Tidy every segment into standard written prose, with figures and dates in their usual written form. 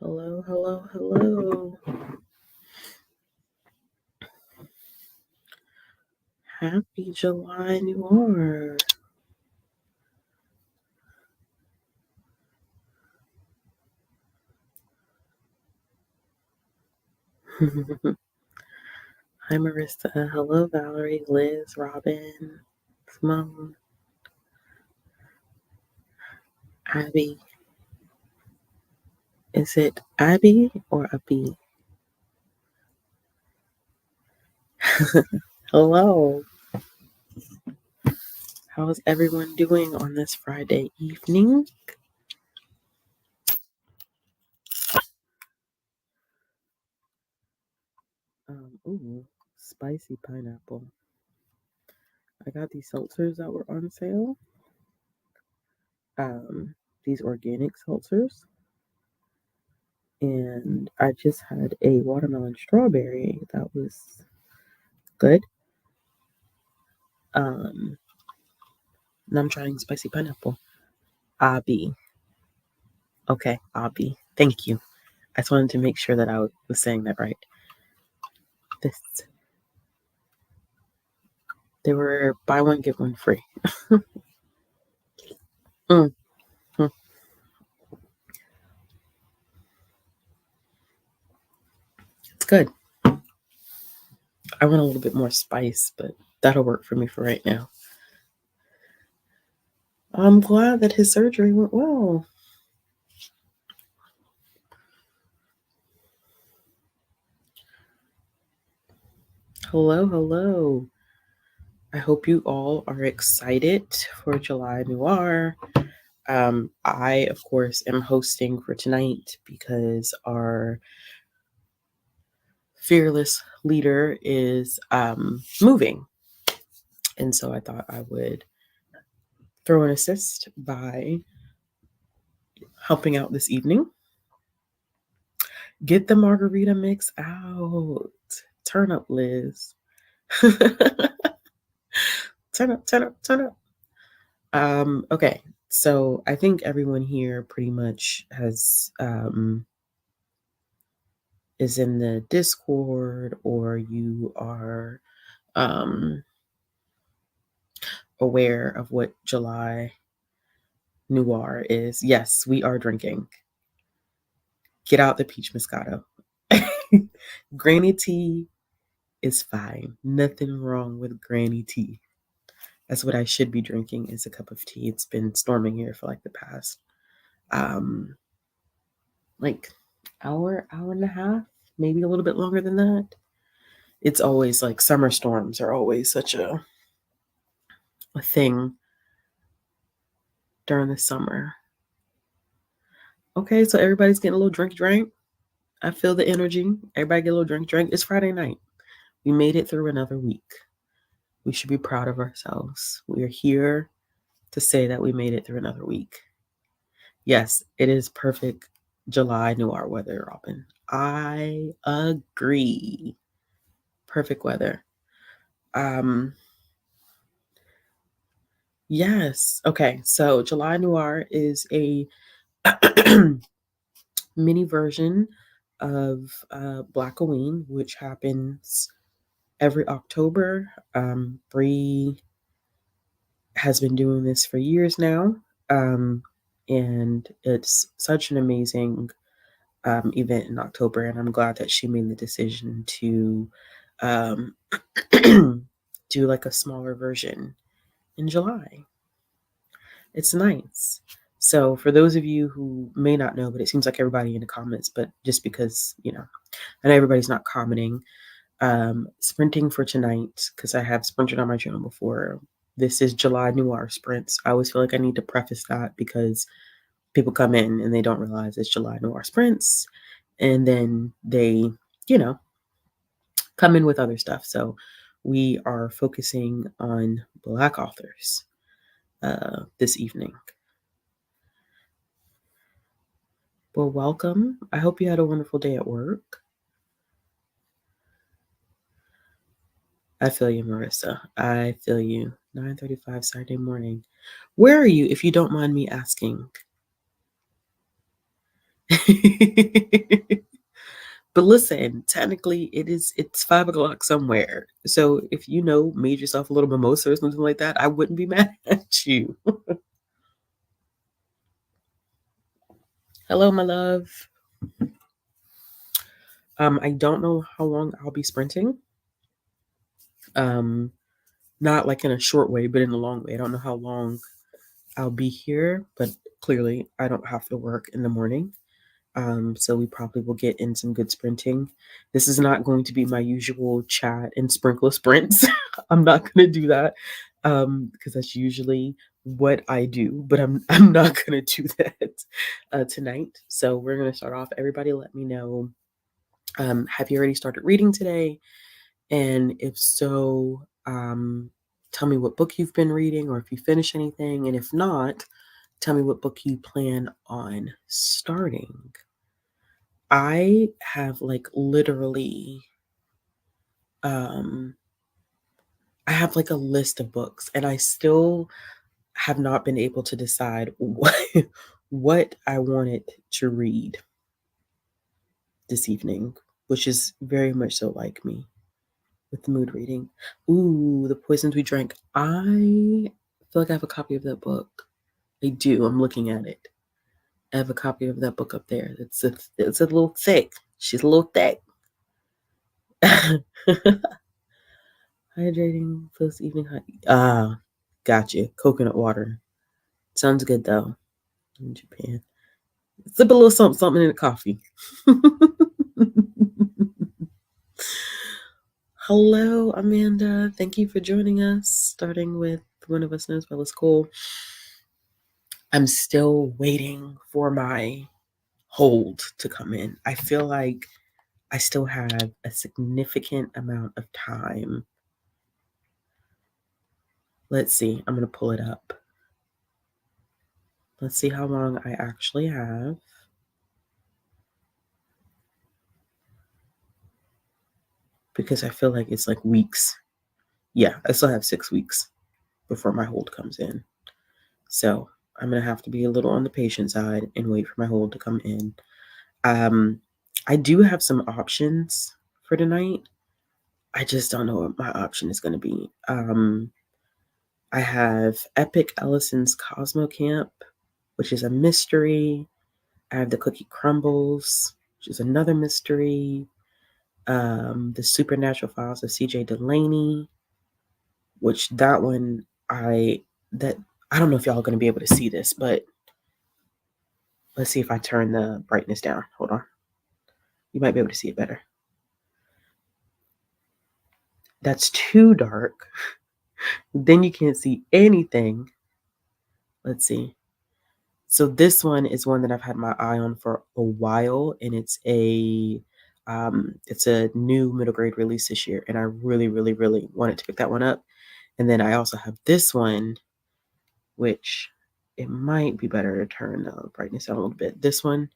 Hello, hello, hello. Happy July Noir. Hi, Marissa. Hello, Valerie, Liz, Robin, Simone, Abby. Is it Abby or Abby? Hello. How is everyone doing on this Friday evening? Ooh, spicy pineapple. I got these seltzers that were on sale. These organic seltzers. And I just had a watermelon strawberry that was good. And I'm trying spicy pineapple. Abi. Okay, Abi. Thank you. I just wanted to make sure that I was saying that right. This they were buy one get one free. mm, mm. It's good. I want a little bit more spice, but that'll work for me for right now. I'm glad that his surgery went well. Hello, hello. I hope you all are excited for July Noir. I, of course, am hosting for tonight because our fearless leader is moving. And so I thought I would throw an assist by helping out this evening. Get the margarita mix out. Turn up, Liz. Turn up, turn up, turn up. Okay, so I think everyone here pretty much has is in the Discord, or you are aware of what July Noir is. Yes, we are drinking. Get out the peach Moscato. Granny tea is fine. Nothing wrong with granny tea. That's what I should be drinking, is a cup of tea. It's been storming here for like the past like hour and a half, maybe a little bit longer than that. It's always like summer storms are always such a thing during the summer. Okay, so everybody's getting a little drink. I feel the energy. Everybody get a little drink. It's Friday night. We made it through another week. We should be proud of ourselves. We are here to say that we made it through another week. Yes, it is perfect July Noir weather, Robin. I agree. Perfect weather. Yes. Okay. So July Noir is a mini version of Blackoween, which happens every October. Bree has been doing this for years now, and it's such an amazing event in October, and I'm glad that she made the decision to um, do like a smaller version in July. It's nice. So, for those of you who may not know, but it seems like everybody in the comments, but just because, I know everybody's not commenting, sprinting for tonight, because I have sprinted on my channel before. This is July Noir Sprints. I always feel like I need to preface that because people come in and they don't realize it's July Noir Sprints. And then they, you know, come in with other stuff. So we are focusing on Black authors this evening. Well, welcome. I hope you had a wonderful day at work. I feel you, Marissa. I feel you. 9:35 Saturday morning. Where are you, if you don't mind me asking? But listen, technically it's 5 o'clock somewhere. So if made yourself a little mimosa or something like that, I wouldn't be mad at you. Hello, my love. I don't know how long I'll be sprinting. Um, Not like in a short way, but in a long way. I don't know how long I'll be here, but clearly I don't have to work in the morning. So we probably will get in some good sprinting. This is not going to be my usual chat and sprinkle sprints. I'm not going to do that because that's usually what I do, but I'm not going to do that tonight. So we're going to start off. Everybody, let me know. Have you already started reading today? And if so, tell me what book you've been reading or if you finished anything. And if not, tell me what book you plan on starting. I have literally um I have a list of books and I still have not been able to decide what I wanted to read this evening, which is very much so like me with the mood reading. Ooh, The Poisons We Drank. I feel like I have a copy of that book. I do. I'm looking at it. I have a copy of that book up there. It's a little thick. She's a little thick. Hydrating post evening hot. Gotcha. Coconut water. Sounds good though. In Japan. Sip a little something, something in the coffee. Hello, Amanda. Thank you for joining us. Starting with One of Us Knows Well is Cool. I'm still waiting for my hold to come in. I feel like I still have a significant amount of time. Let's see. I'm going to pull it up. Let's see how long I actually have. Because I feel like it's weeks. Yeah, I still have 6 weeks before my hold comes in. So I'm going to have to be a little on the patient side and wait for my hold to come in. I do have some options for tonight. I just don't know what my option is going to be. I have Epic Ellison's Cosmo Camp, which is a mystery. I have The Cookie Crumbles, which is another mystery. The Supernatural Files of C.J. Delaney, which that one I don't know if y'all are going to be able to see this, but let's see if I turn the brightness down. Hold on. You might be able to see it better. That's too dark. Then you can't see anything. Let's see. So this one is one that I've had my eye on for a while, and it's a new middle grade release this year, and I really, really, really wanted to pick that one up. And then I also have this one, which it might be better to turn the brightness down a little bit. This one,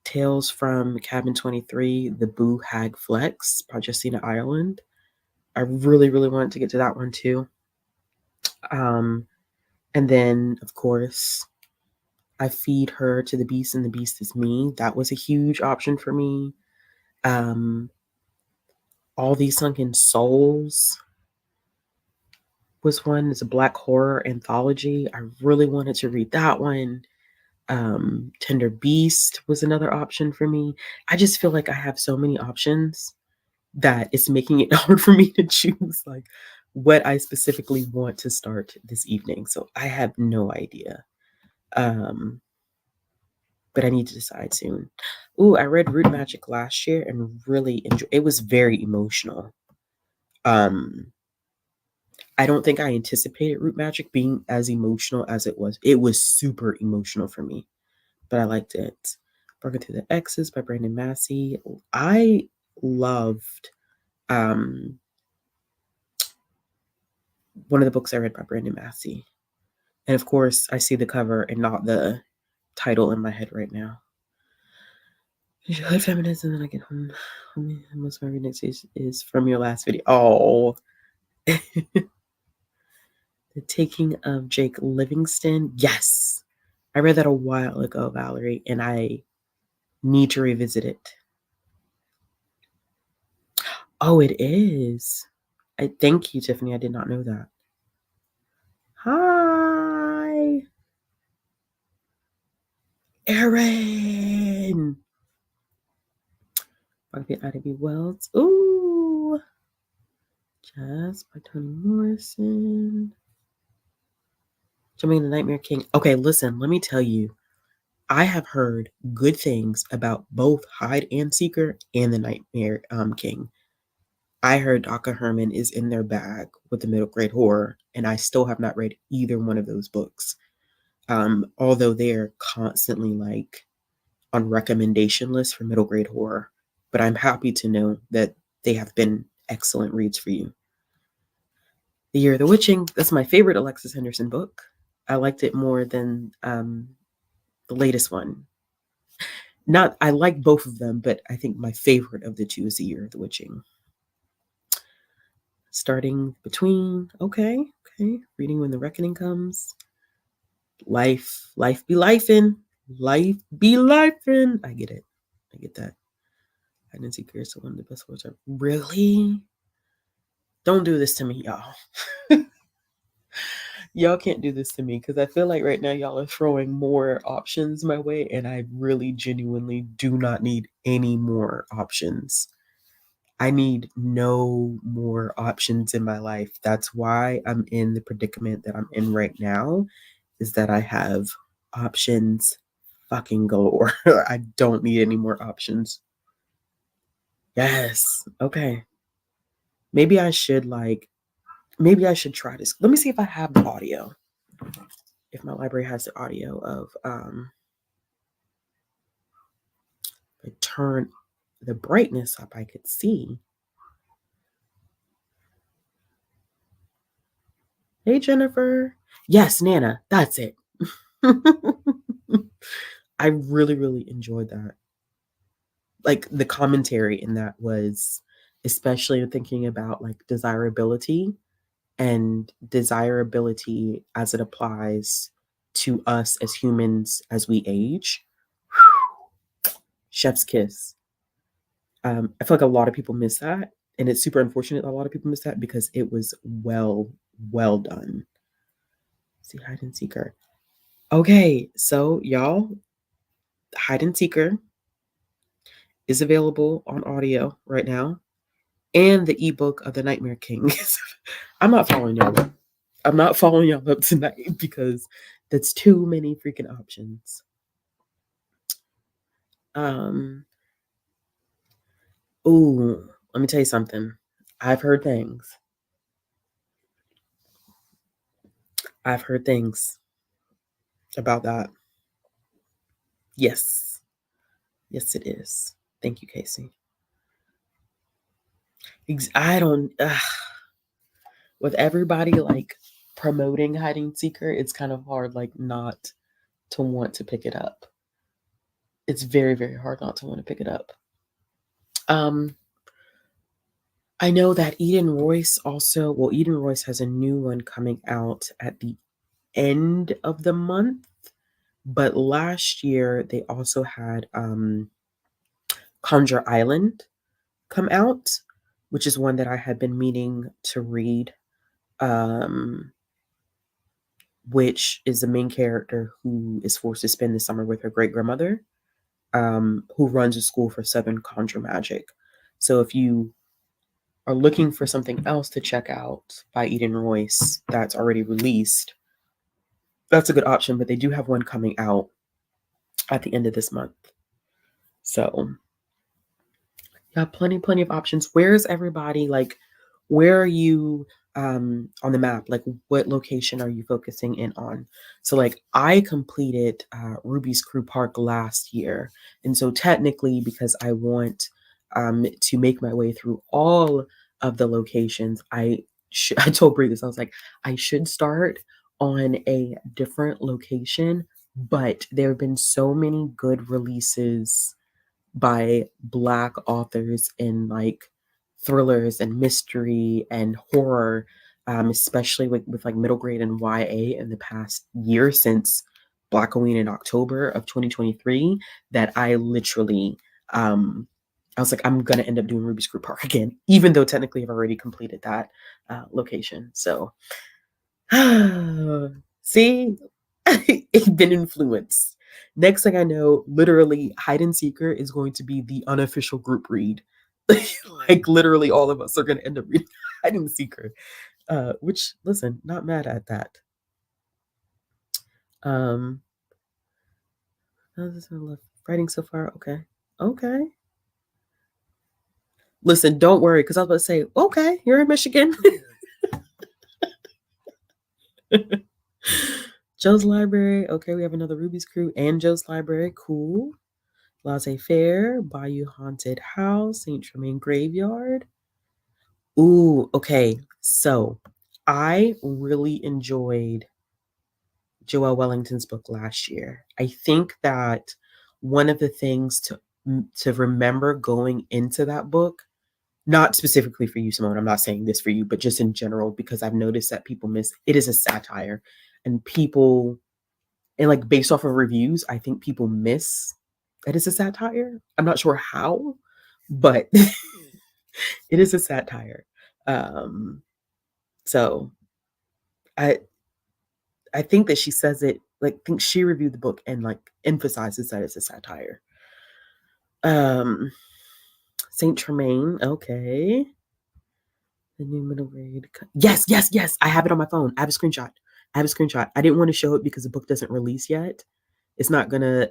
Tales from Cabin 23, The Boo Hag Flex by Justina Ireland. I really, really wanted to get to that one too. And then, of course, I Feed Her to the Beast and the Beast is Me. That was a huge option for me. All These Sunken Souls was one. It's a black horror anthology. I really wanted to read that one. Tender Beast was another option for me. I just feel like I have so many options that it's making it hard for me to choose what I specifically want to start this evening. So I have no idea. But I need to decide soon. Ooh, I read Root Magic last year and really enjoyed it. Was very emotional. I don't think I anticipated Root Magic being as emotional as it was. It was super emotional for me, but I liked it. Broken Through the X's by Brandon Massey. I loved one of the books I read by Brandon Massey. And of course, I see the cover and not the title in my head right now. Feminism, and then I get home. Most of my reading is from your last video. Oh. The Taking of Jake Livingston. Yes. I read that a while ago, Valerie, and I Need to revisit it. Oh, it is. Thank you, Tiffany. I did not know that. Hi, Erin. Bucket Ida B. Wells. Ooh. Jazz by Toni Morrison. Jumping the Nightmare King. Okay, listen, let me tell you. I have heard good things about both Hide and Seeker and the Nightmare King. I heard Daka Herman is in their bag with the middle grade horror, and I still have not read either one of those books. Although they're constantly like on recommendation lists for middle grade horror. But I'm happy to know that they have been excellent reads for you. The Year of the Witching, that's my favorite Alexis Henderson book. I liked it more than the latest one. Not, I like both of them, but I think my favorite of the two is The Year of the Witching. Starting between, okay. Reading When the Reckoning Comes. Life be lifing. Life be lifing. I get it. I get that. Hide and Seeker is one of the best words ever. Really? Don't do this to me, y'all. Y'all can't do this to me because I feel like right now y'all are throwing more options my way, and I really genuinely do not need any more options. I need no more options in my life. That's why I'm in the predicament that I'm in right now, is that I have options fucking galore. I don't need any more options. Yes. Okay. Maybe I should try this. Let me see if I have the audio. If my library has the audio of if I turn the brightness up, I could see. Hey Jennifer. Yes, Nana, that's it. I really, really enjoyed that. Like the commentary in that was especially thinking about like desirability and desirability as it applies to us as humans as we age. Chef's kiss. I feel like a lot of people miss that, and it's super unfortunate that a lot of people miss that because it was well done. See, Hide and Seeker. Okay, so y'all, Hide and Seeker is available on audio right now, and the ebook of The Nightmare King. I'm not following y'all up. I'm not following y'all up tonight because that's too many freaking options. Ooh, let me tell you something. I've heard things. I've heard things about that. Yes. Yes, it is. Thank you, Casey. I don't, with everybody like promoting Hide and Seeker, it's kind of hard, like, not to want to pick it up. It's very, very hard not to want to pick it up. I know that Eden Royce has a new one coming out at the end of the month. But last year they also had Conjure Island come out, which is one that I had been meaning to read, which is the main character who is forced to spend the summer with her great grandmother, who runs a school for Southern conjure magic. So if you are looking for something else to check out by Eden Royce that's already released, that's a good option. But they do have one coming out at the end of this month. So yeah, plenty of options. Where's everybody? Like, where are you on the map? Like, what location are you focusing in on? So, like, I completed Ruby's Crew Park last year, and so technically, because I want to make my way through all of the locations, I told Brie this. I was like, I should start on a different location, but there have been so many good releases by Black authors in like thrillers and mystery and horror, especially with like middle grade and YA in the past year since Black Halloween in October of 2023 that I literally, I was like, I'm gonna end up doing Ruby's Group Park again, even though technically I've already completed that location. So, see, it's been influenced. Next thing I know, literally, Hide and Seeker is going to be the unofficial group read. Like literally, all of us are going to end up reading Hide and Seeker. Which, listen, not mad at that. Um, how's this writing so far? Okay, okay. Listen, don't worry, because I was about to say, okay, you're in Michigan. Joe's Library. Okay, we have another Ruby's Crew and Joe's Library. Cool. Laissez Faire, Bayou Haunted House, St. Germain Graveyard. Ooh, okay. So I really enjoyed Joelle Wellington's book last year. I think that one of the things to remember going into that book, not specifically for you, Simone, I'm not saying this for you, but just in general, because I've noticed that people miss it is a satire, and people, and like based off of reviews, I think people miss that it's a satire. I'm not sure how, but it is a satire. Um, so I I think that she says it like I think she reviewed the book and like emphasizes that it's a satire. Um, Saint Tremaine, okay. The new middle grade. Yes, yes, yes. I have it on my phone. I have a screenshot. I have a screenshot. I didn't want to show it because the book doesn't release yet. It's not gonna.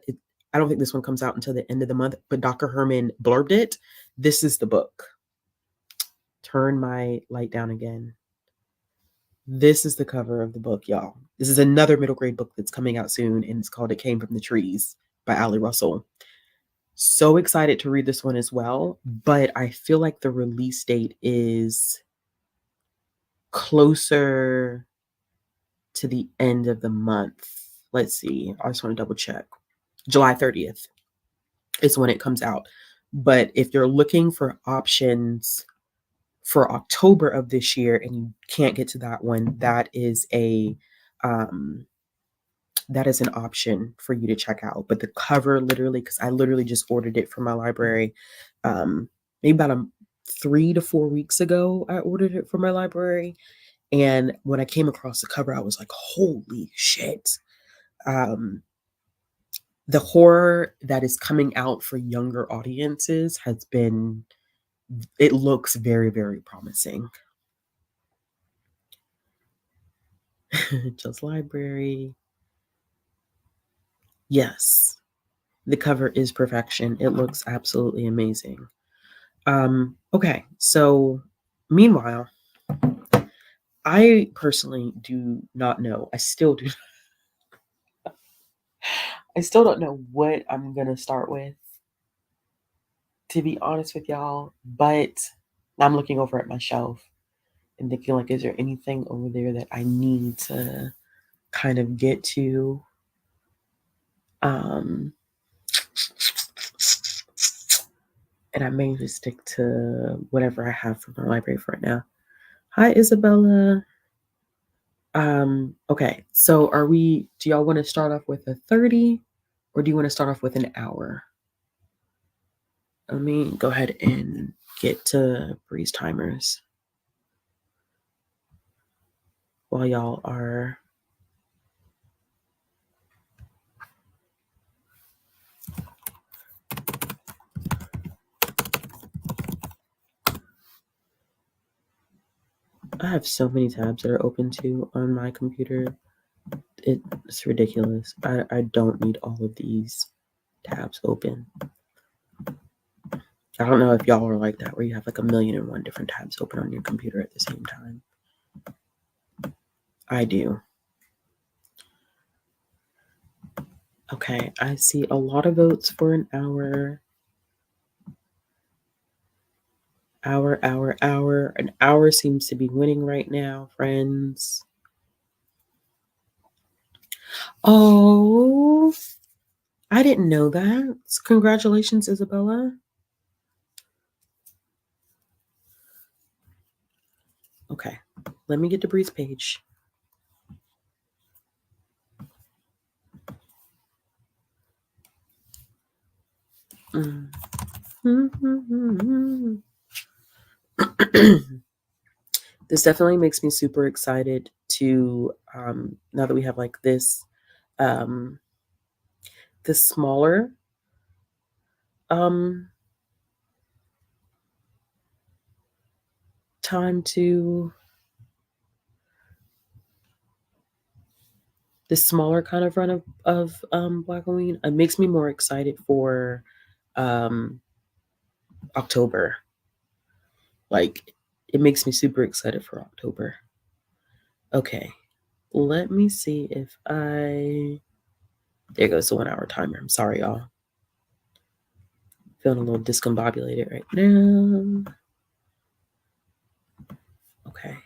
I don't think this one comes out until the end of the month. But Dr. Herman blurbed it. This is the book. Turn my light down again. This is the cover of the book, y'all. This is another middle grade book that's coming out soon, and it's called It Came from the Trees by Allie Russell. So excited to read this one as well, but I feel like the release date is closer to the end of the month. Let's see. I just want to double check. July 30th is when it comes out. But if you're looking for options for October of this year and you can't get to that one, that is an option for you to check out. But the cover literally, because I literally just ordered it from my library, maybe about 3 to 4 weeks ago, I ordered it from my library. And when I came across the cover, I was like, holy shit. The horror that is coming out for younger audiences it looks very, very promising. Just library. Yes, the cover is perfection. It looks absolutely amazing. Okay, so meanwhile, I personally do not know. I still don't know what I'm gonna start with, to be honest with y'all, but I'm looking over at my shelf and thinking like, is there anything over there that I need to kind of get to? And I may just stick to whatever I have from my library for right now. Hi, Isabella. Okay, so do y'all want to start off with a 30 or do you want to start off with an hour? Let me go ahead and get to Breeze timers while y'all are. I have so many tabs that are open too on my computer. It's ridiculous. I don't need all of these tabs open. I don't know if y'all are like that, where you have like 1,000,001 different tabs open on your computer at the same time. I do. Okay, I see a lot of votes for an hour. Hour. An hour seems to be winning right now, friends. Oh, I didn't know that. Congratulations, Isabella. Okay, let me get to Bree's page. This definitely makes me super excited to now that we have like um this smaller um time to this smaller kind of run of Black Halloween. It makes me more excited for um October. Like it makes me super excited for October. Okay. Let me see if there goes the 1 hour timer. I'm sorry, y'all. Feeling a little discombobulated right now. Okay.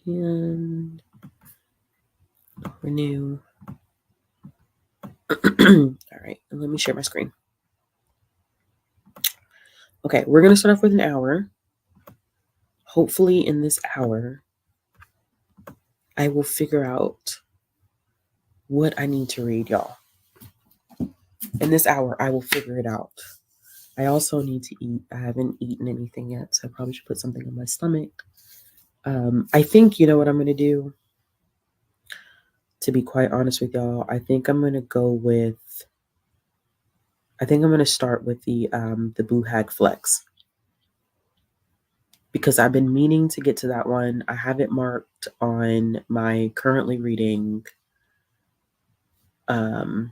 And renew. All right. And let me share my screen. Okay. We're going to start off with an hour. Hopefully, in this hour, I will figure out what I need to read, y'all. In this hour, I will figure it out. I also need to eat. I haven't eaten anything yet, so I probably should put something in my stomach. I think you know what I'm going to do. To be quite honest with y'all, I think I'm going to start with the Boo Hag Flex because I've been meaning to get to that one. I have it marked on my currently reading on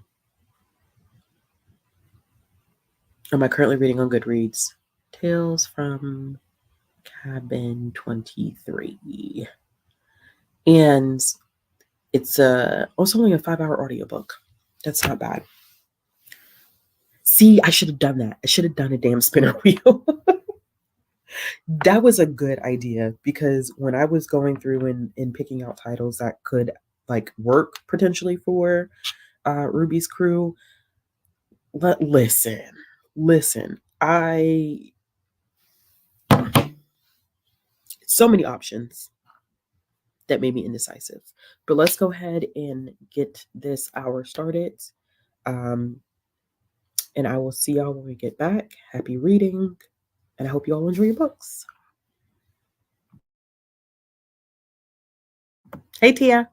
Goodreads. Tales from Cabin 23. And it's also only a 5-hour audiobook. That's not bad. See, I should have done that. I should have done a damn spinner wheel. That was a good idea because when I was going through and picking out titles that could like work potentially for Ruby's crew, listen, so many options that made me indecisive. But let's go ahead and get this hour started. Um, and I will see y'all when we get back. Happy reading, and I hope you all enjoy your books. Hey, Tia.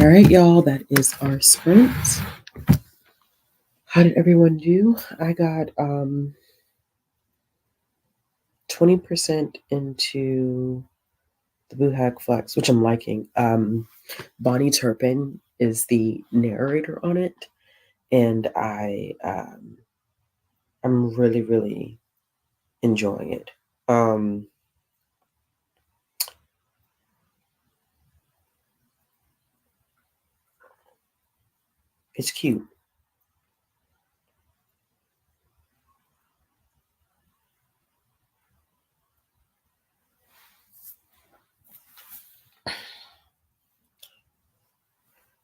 All right, y'all, that is our sprint. How did everyone do? I got 20% into the Boo Hag Flex, which I'm liking. Bonnie Turpin is the narrator on it, and I'm really, really enjoying it. It's cute.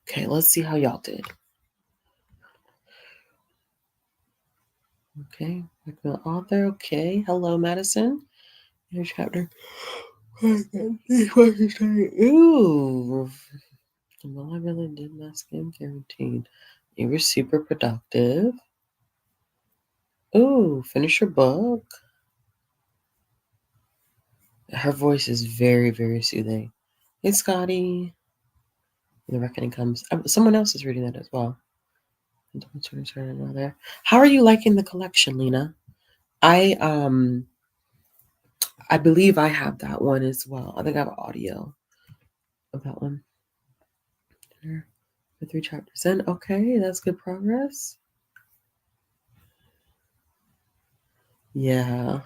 Okay, let's see how y'all did. Okay, the author. Okay, hello, Madison. Here's chapter. Ooh, well, I really did my skincare routine. You were super productive. Ooh, finish your book. Her voice is very, very soothing. Hey, Scotty. The Reckoning comes. Someone else is reading that as well. How are you liking the collection, Lena? I believe I have that one as well. I think I have audio of that one. For 3 chapters in. Okay, that's good progress. Yeah.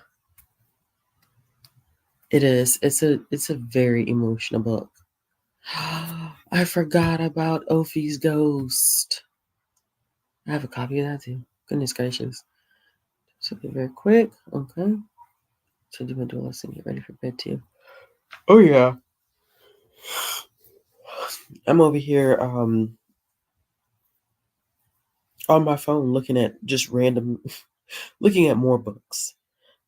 It is. It's a very emotional book. I forgot about Ophi's ghost. I have a copy of that too. Goodness gracious. So be very quick. Okay. So do my dual lesson, get ready for bed too. Oh yeah. I'm over here on my phone looking at just random looking at more books.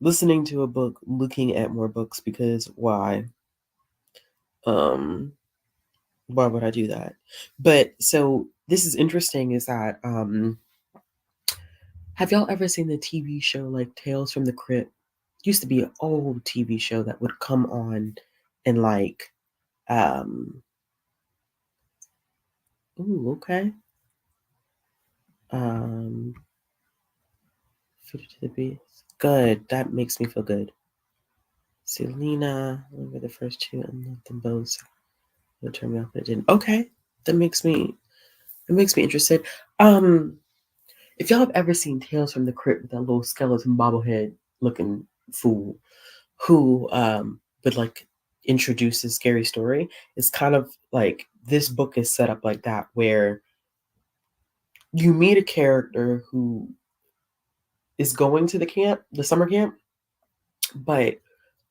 Listening to a book, looking at more books because why? Why would I do that? But so this is interesting is that have y'all ever seen the TV show like Tales from the Crypt? Used to be an old TV show that would come on and like ooh, okay. Fitted to the beast. Good. That makes me feel good. Selena, over the first two and loved them both. It turned me off, but it didn't. Okay. That makes me interested. If y'all have ever seen Tales from the Crypt with that little skeleton bobblehead looking fool who would like introduce a scary story, it's kind of like this book is set up like that where you meet a character who is going to the camp, the summer camp, but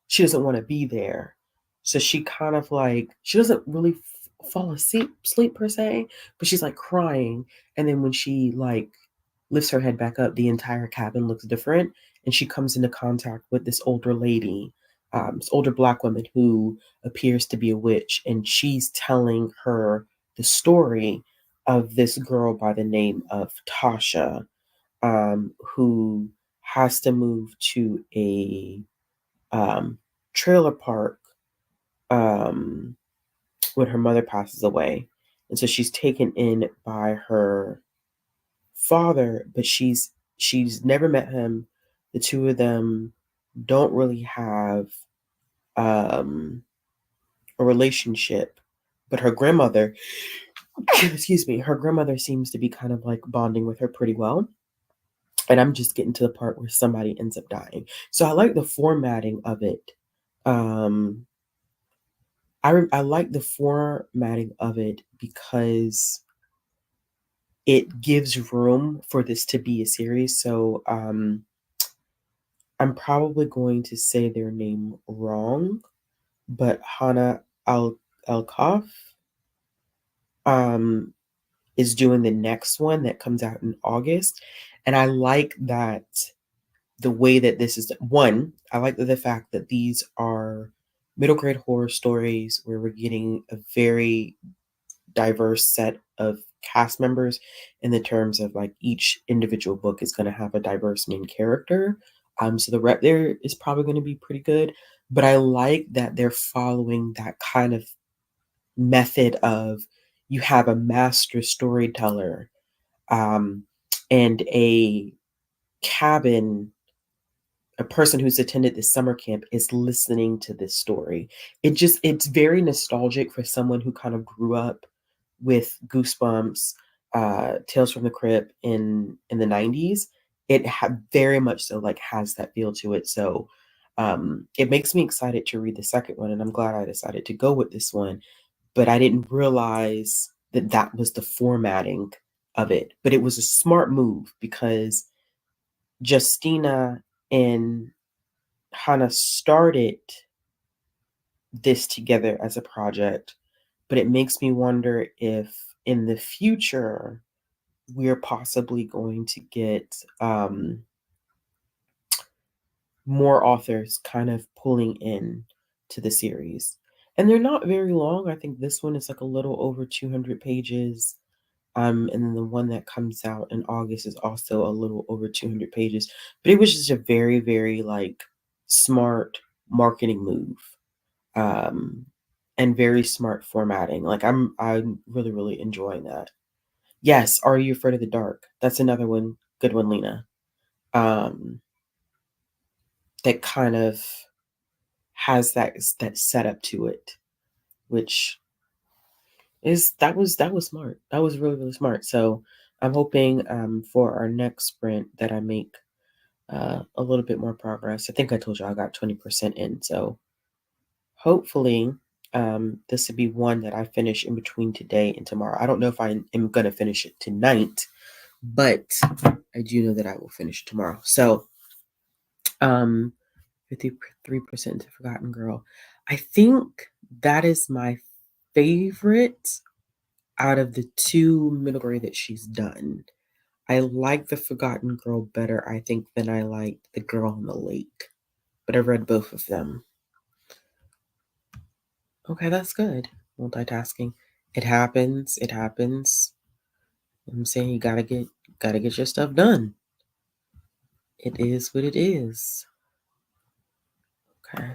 she doesn't want to be there. So she kind of like she doesn't really fall sleep per se, but she's like crying. And then when she like lifts her head back up, the entire cabin looks different, and she comes into contact with this older lady, this older black woman who appears to be a witch, and she's telling her the story of this girl by the name of Tasha, who has to move to a trailer park um, when her mother passes away. And so she's taken in by her father, but she's never met him. The two of them don't really have a relationship. But her grandmother, excuse me, her grandmother seems to be kind of like bonding with her pretty well. And I'm just getting to the part where somebody ends up dying. So I like the formatting of it. Um, I like the formatting of it because it gives room for this to be a series. So I'm probably going to say their name wrong, but Hannah Alkoff um, is doing the next one that comes out in August, and I like that the way that this is one. I like the fact that these are middle grade horror stories where we're getting a very diverse set of cast members in the terms of like each individual book is going to have a diverse main character. So the rep there is probably going to be pretty good, but I like that they're following that kind of method of you have a master storyteller, um, and a cabin, a person who's attended this summer camp is listening to this story. It's very nostalgic for someone who kind of grew up with Goosebumps, Tales from the Crypt in the 90s. Very much so like has that feel to it. So it makes me excited to read the second one, and I'm glad I decided to go with this one. But I didn't realize that that was the formatting of it. But it was a smart move because Justina and Hannah started this together as a project, but it makes me wonder if in the future we're possibly going to get more authors kind of pulling in to the series. And they're not very long. I think this one is like a little over 200 pages. And then the one that comes out in August is also a little over 200 pages. But it was just a very, very like smart marketing move, and very smart formatting. Like I'm really, really enjoying that. Yes, Are You Afraid of the Dark? That's another one, good one, Lena. Um, that kind of has that setup to it, which is that was smart. That was really, really smart. So I'm hoping for our next sprint that I make a little bit more progress. I think I told you I got 20% in. So hopefully this would be one that I finish in between today and tomorrow. I don't know if I am going to finish it tonight, but I do know that I will finish tomorrow. So 53% to Forgotten Girl. I think that is my favorite out of the two middle grade that she's done. I like the Forgotten Girl better, I think, than I liked the Girl on the Lake. But I've read both of them. Okay, that's good. Multitasking. It happens. It happens. I'm saying you gotta get your stuff done. It is what it is. Okay.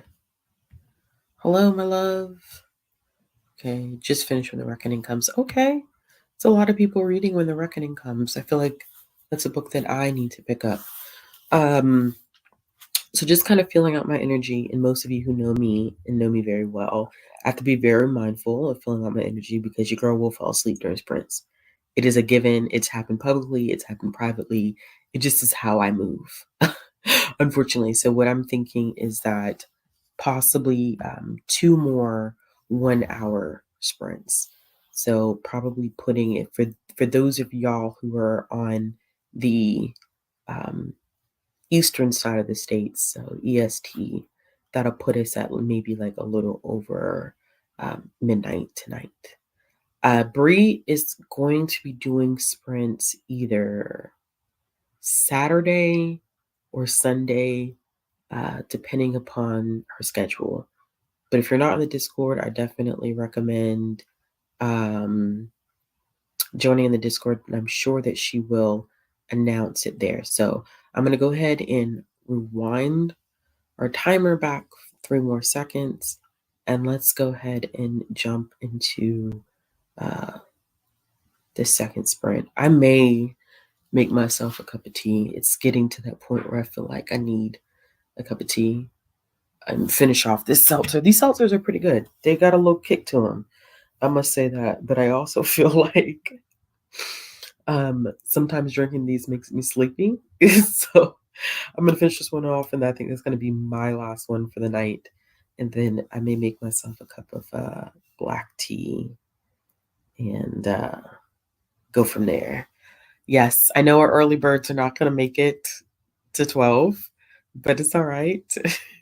Hello, my love. Okay, just finished When the Reckoning Comes. Okay. It's a lot of people reading When the Reckoning Comes. I feel like that's a book that I need to pick up. Um, so just kind of feeling out my energy, and most of you who know me and know me very well, I have to be very mindful of filling out my energy because your girl will fall asleep during sprints. It is a given. It's happened publicly. It's happened privately. It just is how I move, unfortunately. So what I'm thinking is that possibly two more 1 hour sprints. So probably putting it for those of y'all who are on the um, eastern side of the states, so EST, that'll put us at maybe like a little over midnight tonight. Bree is going to be doing sprints either Saturday or Sunday, depending upon her schedule. But if you're not in the Discord, I definitely recommend joining in the Discord, and I'm sure that she will announce it there. So I'm going to go ahead and rewind our timer back 3 more seconds, and let's go ahead and jump into the second sprint. I may make myself a cup of tea. It's getting to that point where I feel like I need a cup of tea and finish off this seltzer. These seltzers are pretty good. They got a little kick to them. I must say that. But I also feel like sometimes drinking these makes me sleepy. So I'm going to finish this one off, and I think it's going to be my last one for the night. And then I may make myself a cup of black tea and go from there. Yes, I know our early birds are not going to make it to 12, but it's all right.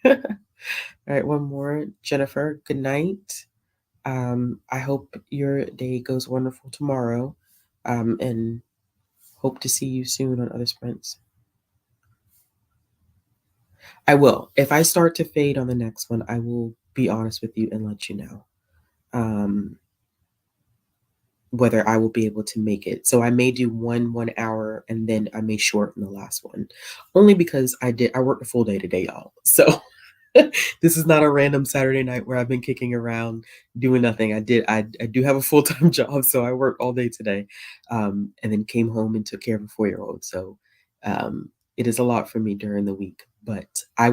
All right, one more. Jennifer, good night. I hope your day goes wonderful tomorrow, and hope to see you soon on other sprints. I will. If I start to fade on the next one, I will be honest with you and let you know whether I will be able to make it. So I may do 1 hour, and then I may shorten the last one, only because I worked a full day today, y'all. So This is not a random Saturday night where I've been kicking around doing nothing. I do have a full-time job, so I worked all day today, and then came home and took care of a 4-year-old. So, it is a lot for me during the week, but I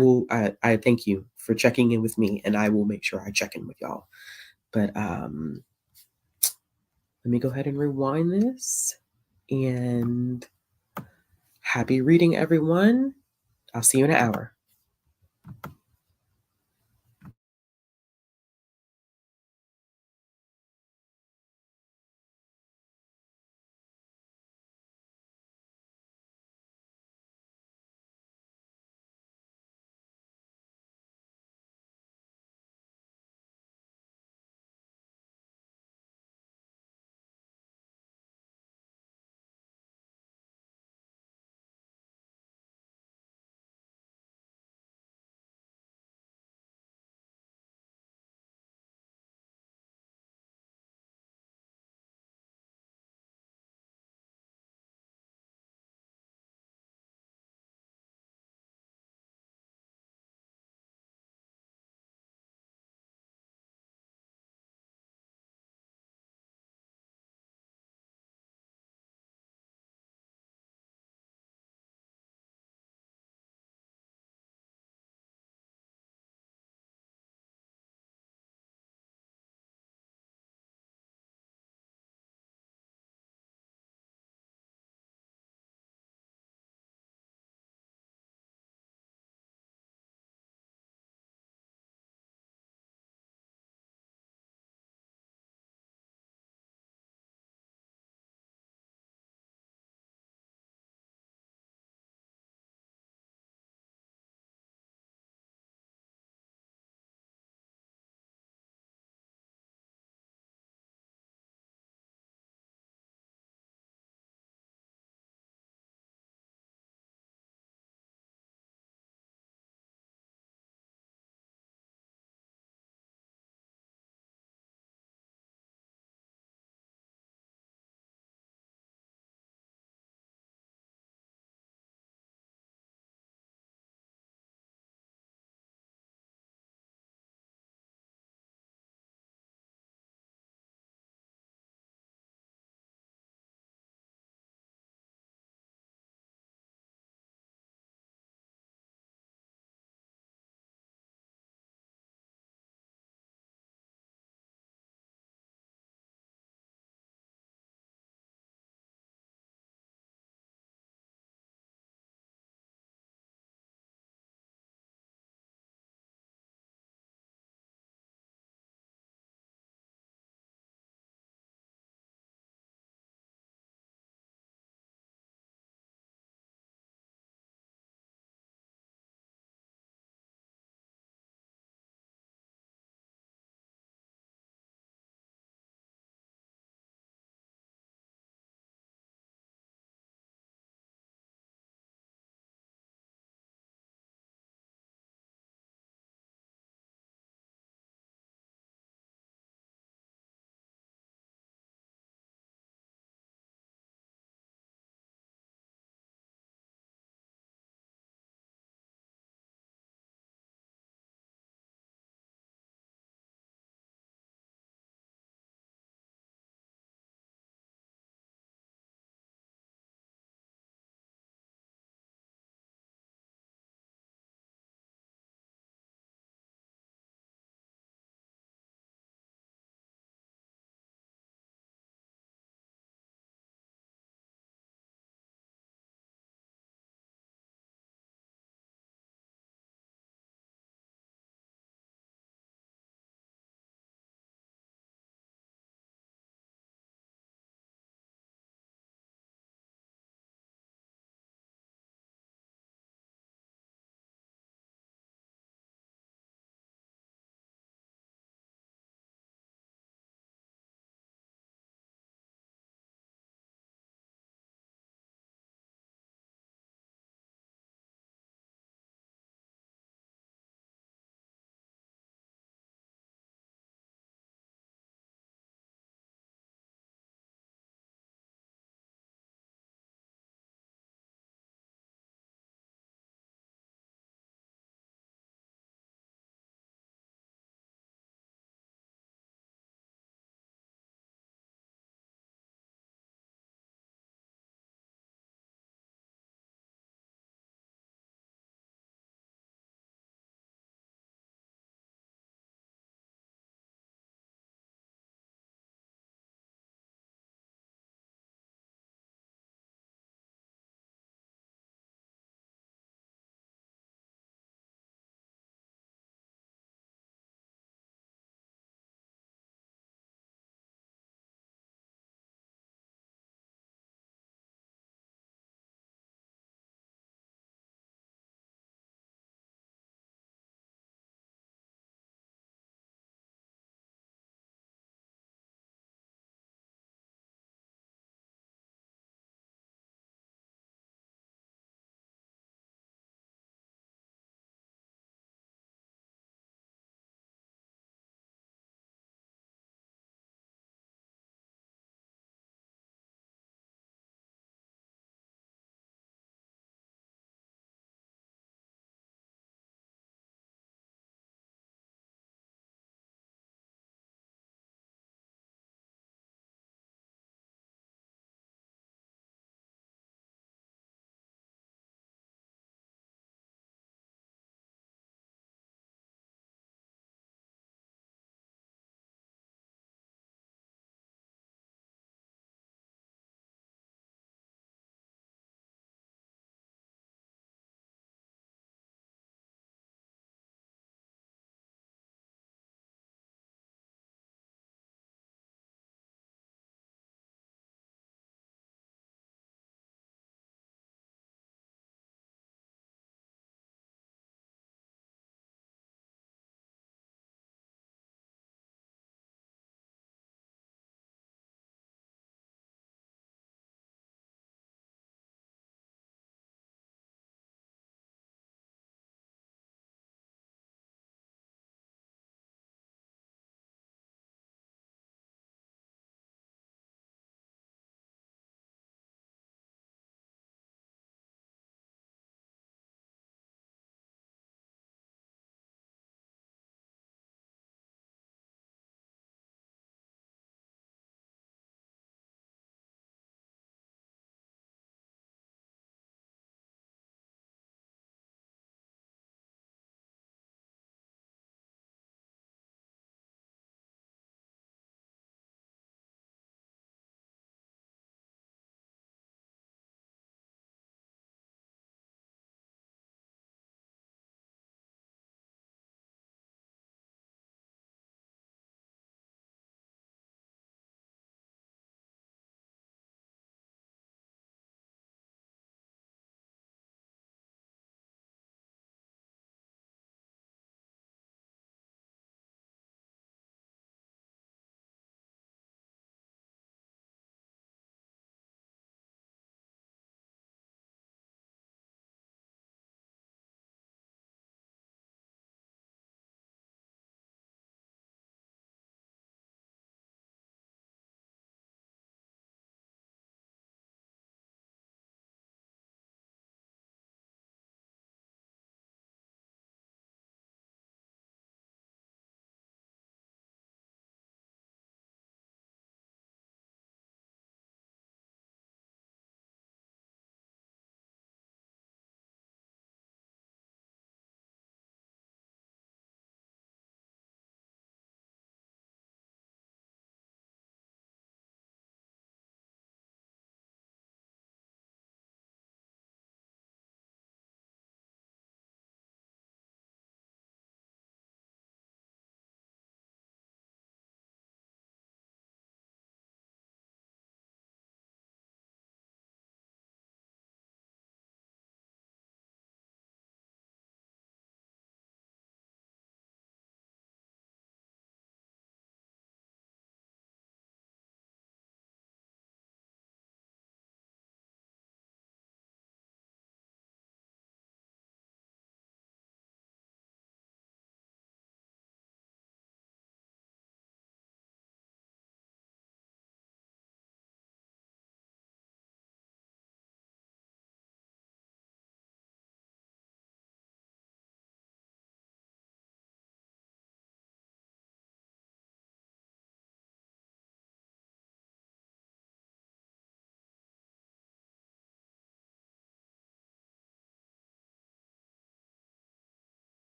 thank you for checking in with me, and I will make sure I check in with y'all. But, let me go ahead and rewind this, and happy reading, everyone. I'll see you in an hour.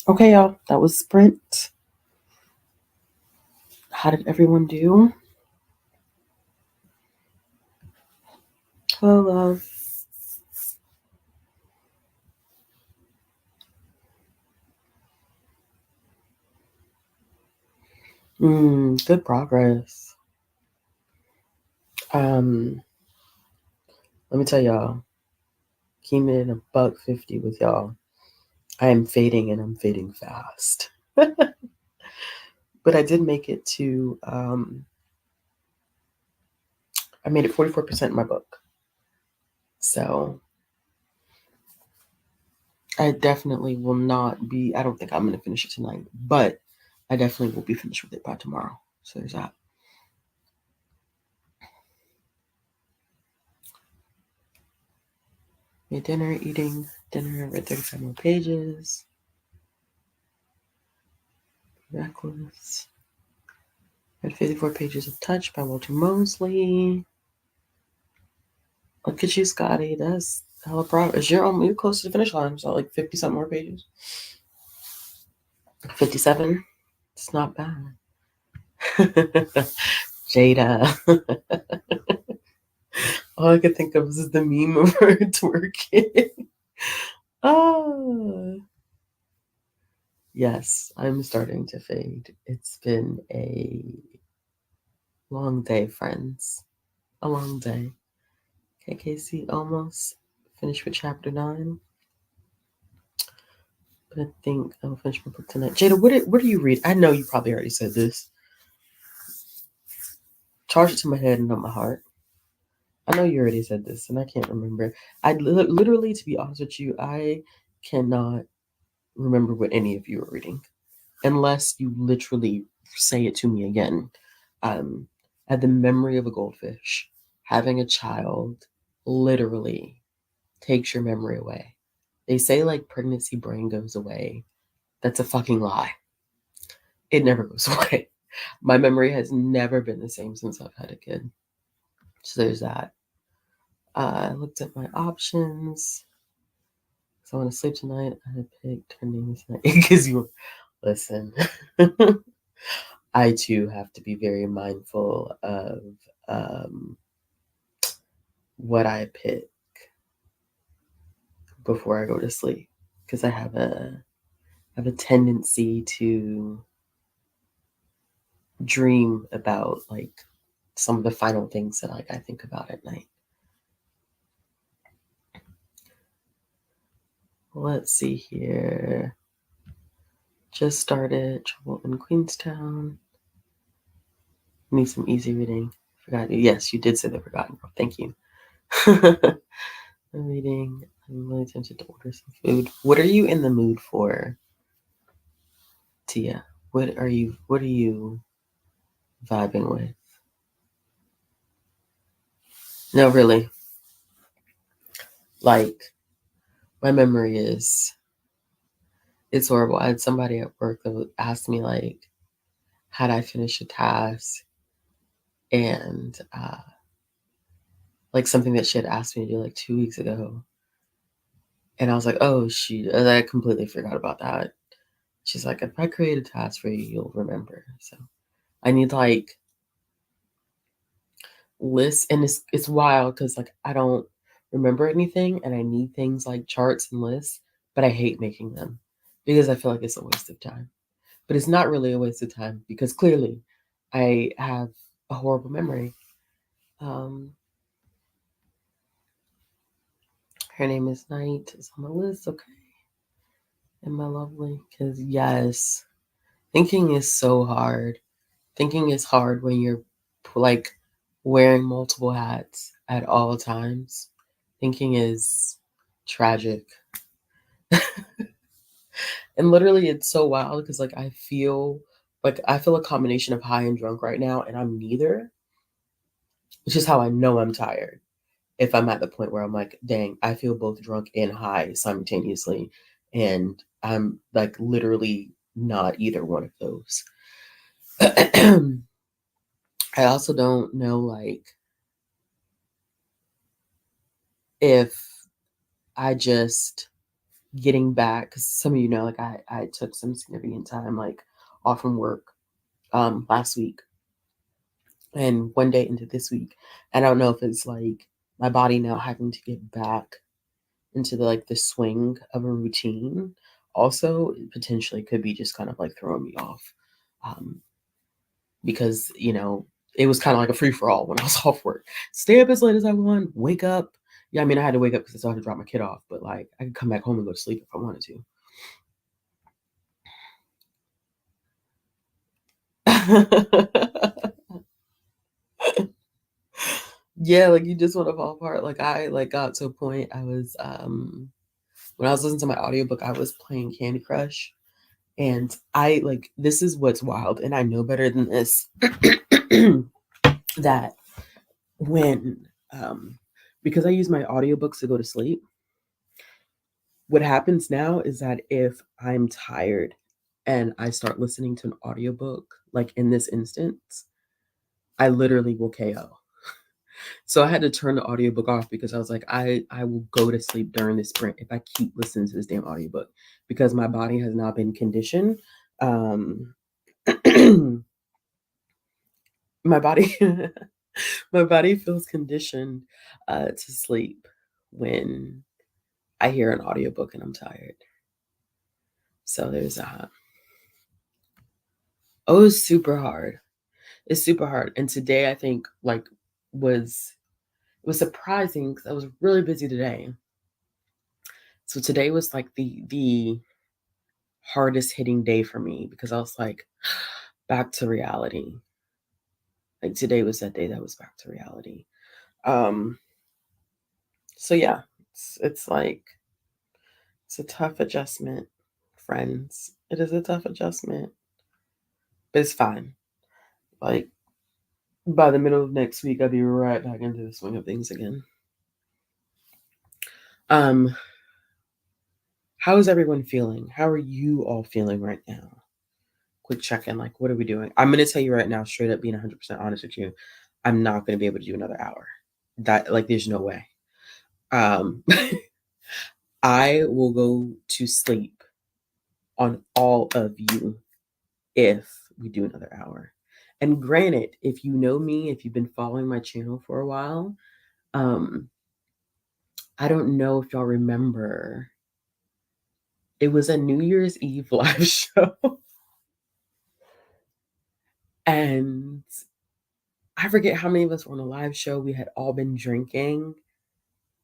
Okay, y'all, that was Sprint. How did everyone do? Hello, love. Good progress. Um, Let me tell y'all, came in $1.50 with y'all. I am fading and I'm fading fast. But I did make it to I made it 44% in my book. So I definitely will not be, I don't think I'm gonna finish it tonight, but I definitely will be finished with it by tomorrow. So there's that. Made dinner, eating dinner, read 35 more pages. Reckless. Read 54 pages of Touch by Walter Mosley. Look at you, Scotty. That's hella progress. You're close to the finish line. So like 50 something more pages. 57. It's not bad. Jada. All I could think of is the meme of her twerking. Oh. Yes, I'm starting to fade. It's been a long day, friends. A long day. Okay, Casey, almost finished with chapter 9. But I think I'll finish my book tonight. Jada, what do you read? I know you probably already said this. Charge it to my head and not my heart. I know you already said this, and I can't remember. I literally, to be honest with you, I cannot remember what any of you are reading, unless you literally say it to me again. Um, I had the memory of a goldfish. Having a child literally takes your memory away. They say like pregnancy brain goes away. That's a fucking lie. It never goes away. My memory has never been the same since I've had a kid. So there's that. I looked at my options. So I want to sleep tonight. I picked turning tonight because you listen. I too have to be very mindful of what I pick before I go to sleep because I have a tendency to dream about like some of the final things that like I think about at night. Let's see here. Just started Trouble in Queenstown. Need some easy reading. Forgot. Yes, you did say the Forgotten Girl. Thank you. I'm reading. I'm really tempted to order some food. What are you in the mood for, Tia? What are you vibing with? No, really. Like, my memory is it's horrible. I had somebody at work that would ask me like, had I finished a task and like something that she had asked me to do like 2 weeks ago. And I was like, oh, I completely forgot about that. She's like, if I create a task for you, you'll remember. So I need like lists, and it's wild because like I don't remember anything, and I need things like charts and lists, but I hate making them because I feel like it's a waste of time. But it's not really a waste of time because clearly I have a horrible memory. Um, Her name is Night. It's on the list, okay? And my lovely, because yes, thinking is so hard. Thinking is hard when you're like wearing multiple hats at all times. Thinking is tragic. And literally it's so wild because like I feel a combination of high and drunk right now, and I'm neither, which is how I know I'm tired. If I'm at the point where I'm like, dang, I feel both drunk and high simultaneously. And I'm like literally not either one of those. I also don't know like if I just getting back, because some of you know, like I took some significant time like off from work last week and one day into this week. And I don't know if it's like my body now having to get back into the like the swing of a routine. Also, potentially could be just kind of like throwing me off. Um, because it was kind of like a free for all when I was off work. Stay up as late as I want, wake up. Yeah, I mean, I had to wake up because I still had to drop my kid off, but like I could come back home and go to sleep if I wanted to. Yeah, like you just want to fall apart. Like I like got to a point I was when I was listening to my audiobook, I was playing Candy Crush. And I like this is what's wild, and I know better than this. That when because I use my audiobooks to go to sleep, what happens now is that if I'm tired and I start listening to an audiobook, like in this instance, I literally will KO. So I had to turn the audiobook off because I was like, I will go to sleep during this sprint if I keep listening to this damn audiobook because my body has not been conditioned. Um, my body my body feels conditioned to sleep when I hear an audiobook and I'm tired. So there's that. Oh, it's super hard. It's super hard. And today I think like was it was surprising because I was really busy today. So today was like the hardest hitting day for me because I was like back to reality. Like today was that day that was back to reality. Um so yeah, it's like it's a tough adjustment, friends. It is a tough adjustment, but it's fine. Like by the middle of next week, I'll be right back into the swing of things again. Um, how is everyone feeling? How are you all feeling right now? Quick check in. Like, what are we doing? I'm gonna tell you right now, straight up, being 100% honest with you, I'm not gonna be able to do another hour. That like, there's no way. Um, I will go to sleep on all of you if we do another hour. And granted, if you know me, if you've been following my channel for a while, um, I don't know if y'all remember. It was a New Year's Eve live show. And I forget how many of us were on a live show. We had all been drinking.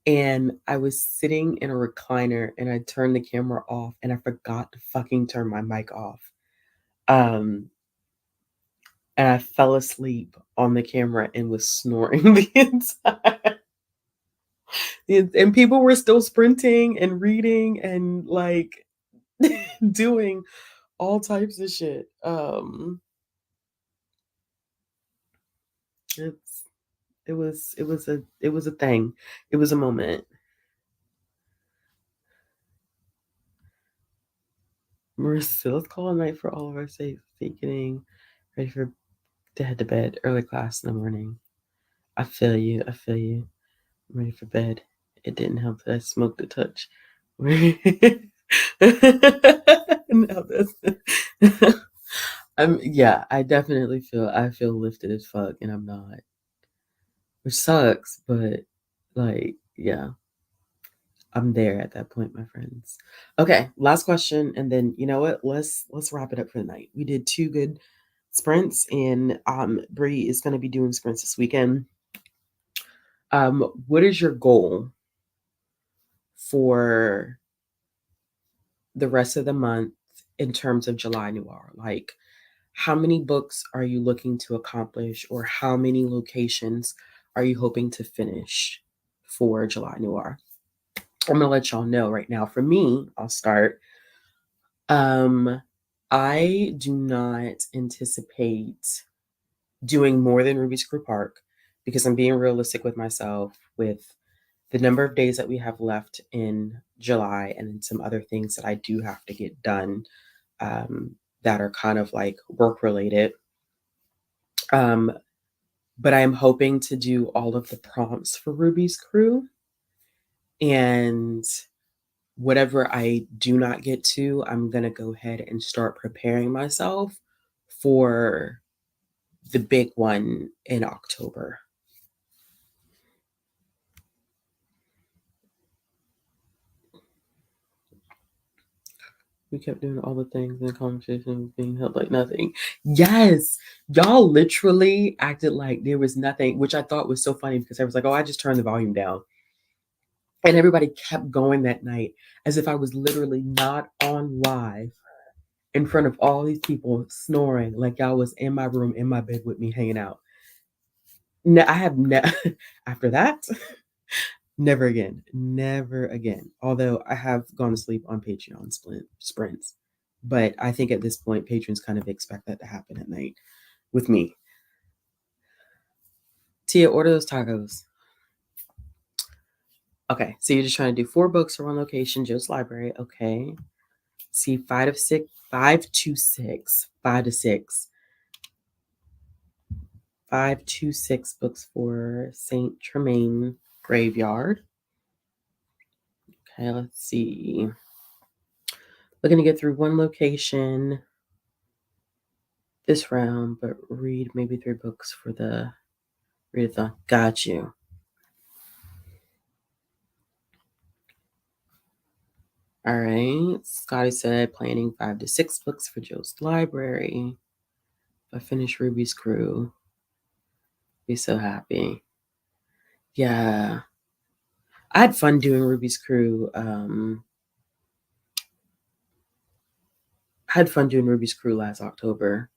And I was sitting in a recliner and I turned the camera off and I forgot to fucking turn my mic off. Um, and I fell asleep on the camera and was snoring the entire. And people were still sprinting and reading and like doing all types of shit. It's it was a thing. It was a moment. Marissa, let's call a night for all of our safe getting ready for to head to bed. Early class in the morning. I feel you. I feel you. I'm ready for bed. It didn't help that I smoked a touch. No, yeah, I feel lifted as fuck and I'm not. Which sucks, but like, yeah. I'm there at that point, my friends. Okay, last question, and then you know what? Let's wrap it up for the night. We did two good sprints, and Bree is going to be doing sprints this weekend. What is your goal for the rest of the month in terms of July Noir? Like, how many books are you looking to accomplish, or how many locations are you hoping to finish for July Noir? I'm gonna let y'all know right now. For me, I'll start. Um, I do not anticipate doing more than Ruby Screw Park because I'm being realistic with myself with the number of days that we have left in July and then some other things that I do have to get done that are kind of like work related. Um, but I'm hoping to do all of the prompts for Ruby's crew. And whatever I do not get to, I'm going to go ahead and start preparing myself for the big one in October. We kept doing all the things and the conversation was being held like nothing. Yes, y'all literally acted like there was nothing, which I thought was so funny because I was like, oh, I just turned the volume down. And everybody kept going that night as if I was literally not on live in front of all these people snoring like y'all was in my room, in my bed with me hanging out. No, I have never, after that, never again. Never again. Although I have gone to sleep on Patreon sprints. But I think at this point, patrons kind of expect that to happen at night with me. Tia, order those tacos. Okay, so you're just trying to do 4 books for one location, Joe's Library. Okay. See, 5 to 6, 5 to 6, 5 to 6. 5 to 6 books for Saint Tremaine Graveyard. Okay, let's see. Looking to get through one location this round, but read maybe 3 books for the readathon. Got you. All right. Scotty said planning 5 to 6 books for Joe's Library. If I finish Ruby's Crew, be so happy. Yeah. I had fun doing Ruby's Crew. I had fun doing Ruby's Crew last October.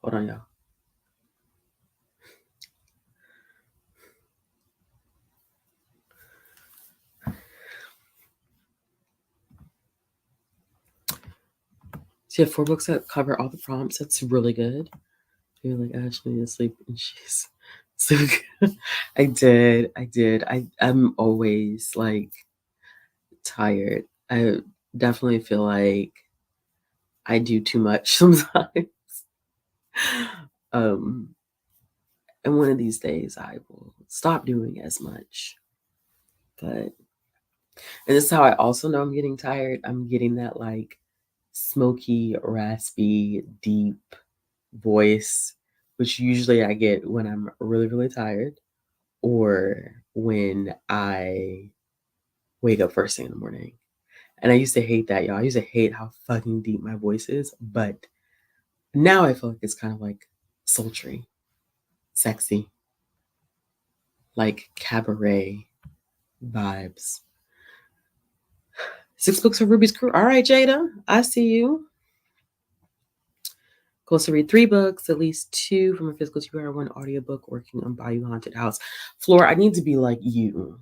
Hold on, y'all. So you have 4 books that cover all the prompts. That's really good. You're like Ashley to sleep and she's so good. I did. I'm always like tired. I definitely feel like I do too much sometimes. And one of these days I will stop doing as much. But and this is how I also know I'm getting tired. I'm getting that like smoky, raspy, deep voice, which usually I get when I'm really, really tired or when I wake up first thing in the morning. And I used to hate that, y'all. I used to hate how fucking deep my voice is. But now I feel like it's kind of like sultry, sexy, like cabaret vibes. 6 books for Ruby's Crew. All right, Jada, I see you. Goals to read 3 books, at least 2 from a physical TBR, 1 audiobook, working on Bayou Haunted House. Floor, I need to be like you.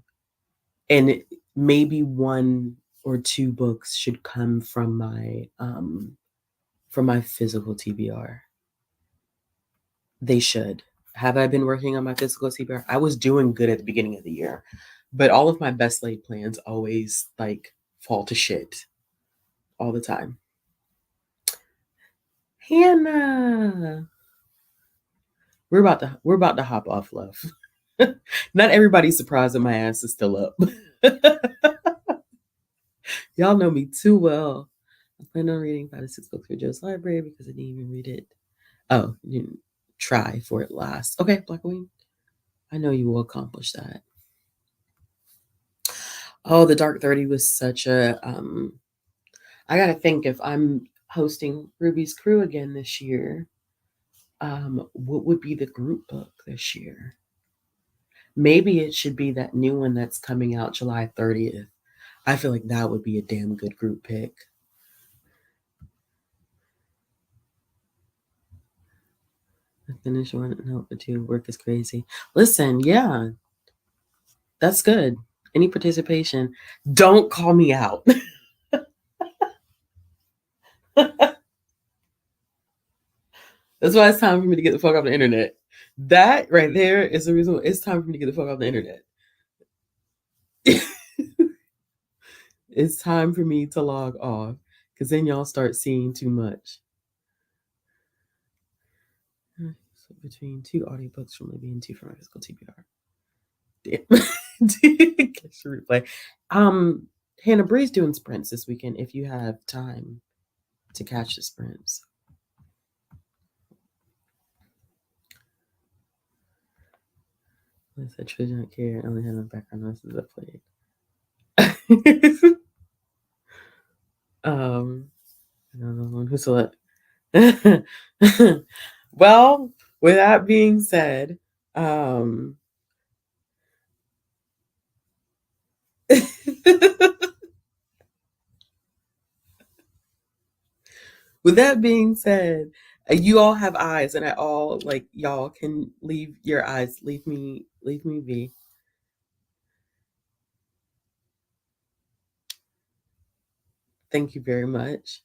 And maybe 1 or 2 books should come from my physical TBR. They should. Have I been working on my physical TBR? I was doing good at the beginning of the year, but all of my best laid plans always like fall to shit all the time. Hannah, we're about to hop off, love. Not everybody's surprised that my ass is still up. Y'all know me too well. I plan on reading 5 to 6 books for Joe's Library because I didn't even read it. Oh, you didn't try for it last. Okay, Black Wing. I know you will accomplish that. Oh, the Dark 30 was such a I gotta think if I'm hosting Ruby's Crew again this year, what would be the group book this year? Maybe it should be that new one that's coming out July 30th. I feel like that would be a damn good group pick. I finished 1 note for 2. Work is crazy. Listen, yeah, that's good. Any participation. Don't call me out. That's why it's time for me to get the fuck off the internet. That right there is the reason it's time for me to get the fuck off the internet. It's time for me to log off because then y'all start seeing too much. So between 2 audiobooks from Libby and 2 from my physical TBR. Damn. Catch the replay. Um, Hannah Bree's doing sprints this weekend if you have time to catch the sprints. I said, children don't care. Only have no background noises that played. I don't know who's what. Well, with that being said, with that being said, you all have eyes, and I all like y'all can leave your eyes. Leave me be. Thank you very much.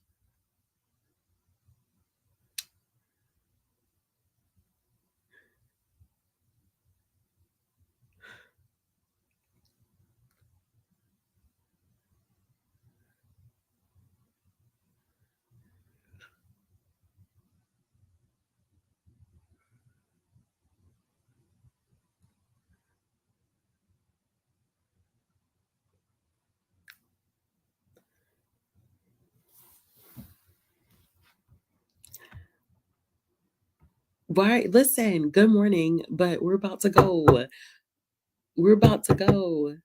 Why? Listen. Good morning, but we're about to go. We're about to go.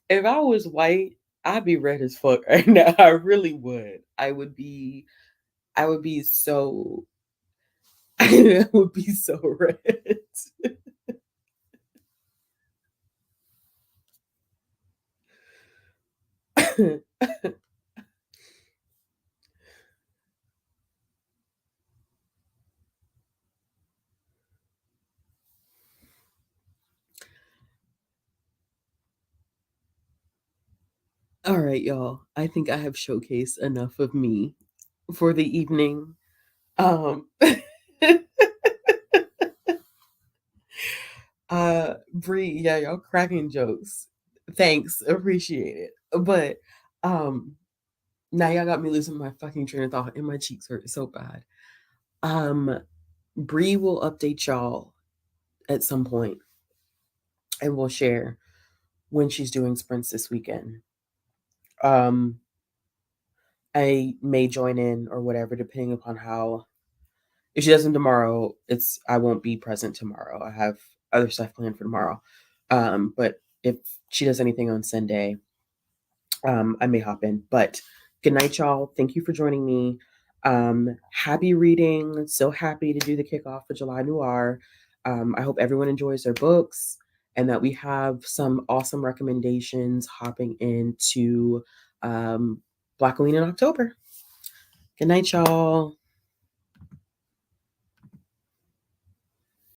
If I was white, I'd be red as fuck right now. I really would. I would be. I would be so. I would be so red. All right, y'all. I think I have showcased enough of me for the evening. Um Bree, yeah, y'all cracking jokes. Thanks, appreciate it. But um now y'all got me losing my fucking train of thought and my cheeks hurt so bad. Um Bree will update y'all at some point and we'll share when she's doing sprints this weekend. Um I may join in or whatever, depending upon how. If she does them tomorrow, I won't be present tomorrow. I have other stuff planned for tomorrow. But if she does anything on Sunday, I may hop in. But good night, y'all. Thank you for joining me. Happy reading. So happy to do the kickoff for July Noir. I hope everyone enjoys their books and that we have some awesome recommendations hopping into Black Queen in October. Good night, y'all.